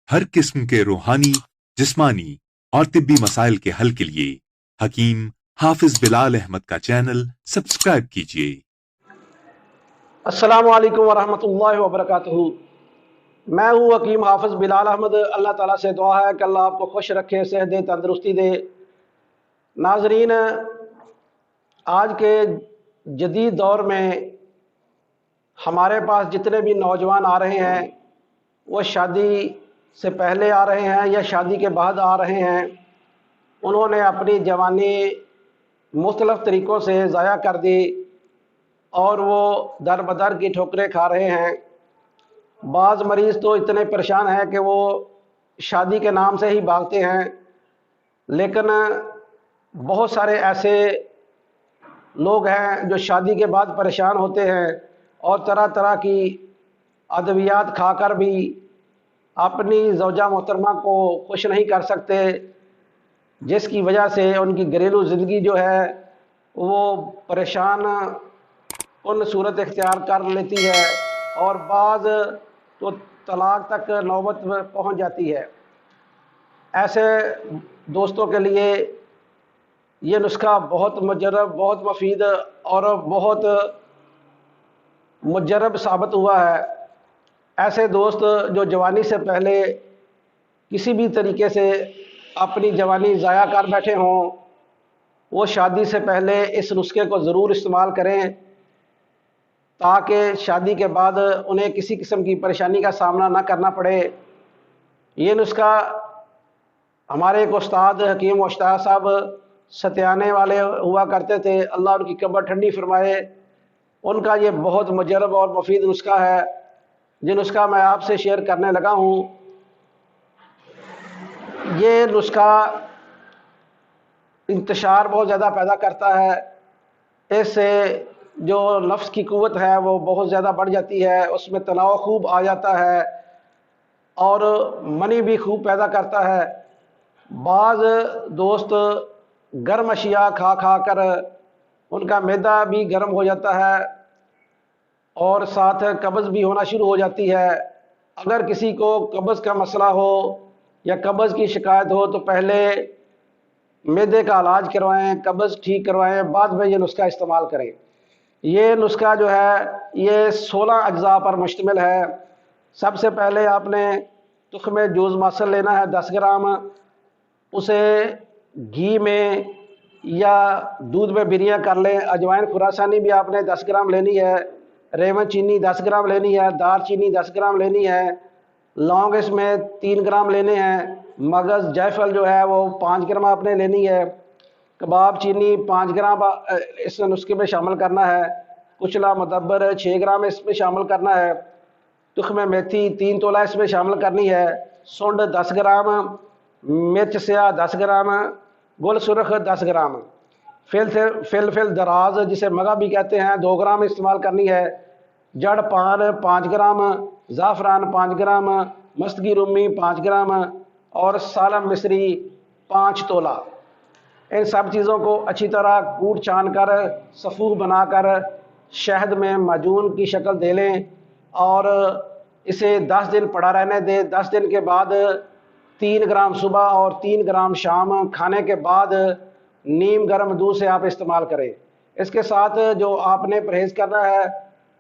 हर किस्म के रूहानी, जिस्मानी और तिब्बी मसाइल के हल के लिए हकीम हाफिज बिलाल अहमद का चैनल सब्सक्राइब कीजिए। अस्सलामु अलैकुम वरहमतुल्लाहि वबरकातुहू। मैं हूँ हकीम हाफिज बिलाल अहमद। अल्लाह ताला से दुआ है कि अल्लाह आपको खुश रखे, सेहत दे, तंदुरुस्ती दे। नाजरीन, आज के जदीद दौर में हमारे पास जितने भी नौजवान आ रहे हैं वो शादी से पहले आ रहे हैं या शादी के बाद आ रहे हैं। उन्होंने अपनी जवानी मुख्तलिफ़ तरीक़ों से ज़ाया कर दी और वो दर बदर की ठोकरें खा रहे हैं। बाज़ मरीज़ तो इतने परेशान हैं कि वो शादी के नाम से ही भागते हैं, लेकिन बहुत सारे ऐसे लोग हैं जो शादी के बाद परेशान होते हैं और तरह तरह की अद्वियात खाकर भी अपनी ज़ौजा मोहतरमा को खुश नहीं कर सकते, जिसकी वजह से उनकी घरेलू ज़िंदगी जो है वो परेशान उन सूरत इख्तियार कर लेती है और बाज़ तो तलाक तक नौबत पहुंच जाती है। ऐसे दोस्तों के लिए ये नुस्खा बहुत मुजरब, बहुत मुफीद और बहुत मुजरब साबित हुआ है। ऐसे दोस्त जो जवानी से पहले किसी भी तरीके से अपनी जवानी ज़ाया कर बैठे हों, वो शादी से पहले इस नुस्खे को ज़रूर इस्तेमाल करें ताकि शादी के बाद उन्हें किसी किस्म की परेशानी का सामना ना करना पड़े। ये नुस्खा हमारे एक उस्ताद हकीम मुश्ताक साहब सत्याने वाले हुआ करते थे, अल्लाह उनकी कब्र ठंडी फरमाए। उनका ये बहुत मुजरब और मुफीद नुस्खा है, जो नुस्खा मैं आपसे शेयर करने लगा हूँ। ये नुस्खा इंतशार बहुत ज़्यादा पैदा करता है। इससे जो नफ्स की क़ुव्वत है वो बहुत ज़्यादा बढ़ जाती है, उसमें तनाव खूब आ जाता है और मनी भी खूब पैदा करता है। बाज़ दोस्त गर्म अशिया खा खा कर उनका मैदा भी गर्म हो जाता है और साथ कब्ज़ भी होना शुरू हो जाती है। अगर किसी को कब्ज़ का मसला हो या कब्ज़ की शिकायत हो तो पहले मैदे का इलाज करवाएं, कब्ज़ ठीक करवाएं, बाद में ये नुस्खा इस्तेमाल करें। ये नुस्खा जो है ये 16 अज्जा पर मुश्तमिल है। सबसे पहले आपने तुख्म जूज़ मासल लेना है 10 ग्राम। उसे घी में या दूध में बिरिया कर लें। अजवाइन खुरासानी भी आपने 10 ग्राम लेनी है। रेवन चीनी 10 ग्राम लेनी है। दार चीनी 10 ग्राम लेनी है। लौंग इसमें 3 ग्राम लेने हैं। मगज़ जायफल जो है वो 5 ग्राम आपने लेनी है। कबाब चीनी 5 ग्राम इस नुस्खे में शामिल करना है। कुचला मुदब्बर 6 ग्राम इसमें शामिल करना है। तुख्म मेथी 3 तोला इसमें शामिल करनी है। सुंड 10 ग्राम, मिर्च स्याह 10 ग्राम, गुल सुरख 10 ग्राम, फिल दराज जिसे मगा भी कहते हैं 2 ग्राम इस्तेमाल करनी है। जड़ पान 5 ग्राम, ज़ाफ़रान 5 ग्राम, मस्तगी रूमी 5 ग्राम और सालम मिस्री 5 तोला। इन सब चीज़ों को अच्छी तरह कूट छान कर सफ़ूह बनाकर शहद में माजून की शक्ल दे लें और इसे 10 दिन पड़ा रहने दें। 10 दिन के बाद 3 ग्राम सुबह और 3 ग्राम शाम खाने के बाद नीम गर्म दूध से आप इस्तेमाल करें। इसके साथ जो आपने परहेज़ करना है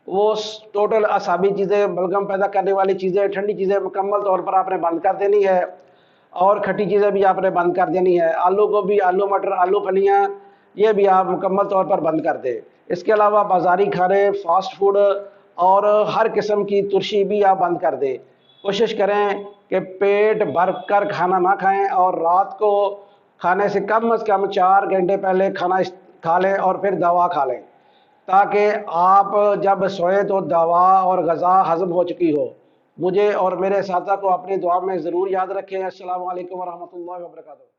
वो टोटल असाबी चीज़ें, बलगम पैदा करने वाली चीज़ें, ठंडी चीज़ें मुकम्मल तौर पर आपने बंद कर देनी है और खट्टी चीज़ें भी आपने बंद कर देनी है। आलू गोभी, आलू मटर, आलू फलियाँ ये भी आप मुकम्मल तौर पर बंद कर दें। इसके अलावा बाज़ारी खाने, फ़ास्ट फूड और हर किस्म की तुर्शी भी आप बंद कर दें। कोशिश करें कि पेट भर कर खाना ना खाएं और रात को खाने से कम 4 घंटे पहले खाना खा लें और फिर दवा खा लें, ताकि आप जब सोएं तो दवा और ग़ज़ा हज़म हो चुकी हो। मुझे और मेरे साथा को अपनी दुआ में ज़रूर याद रखें। अस्सलामु अलैकुम वरहमतुल्लाहि वबरकातुहू।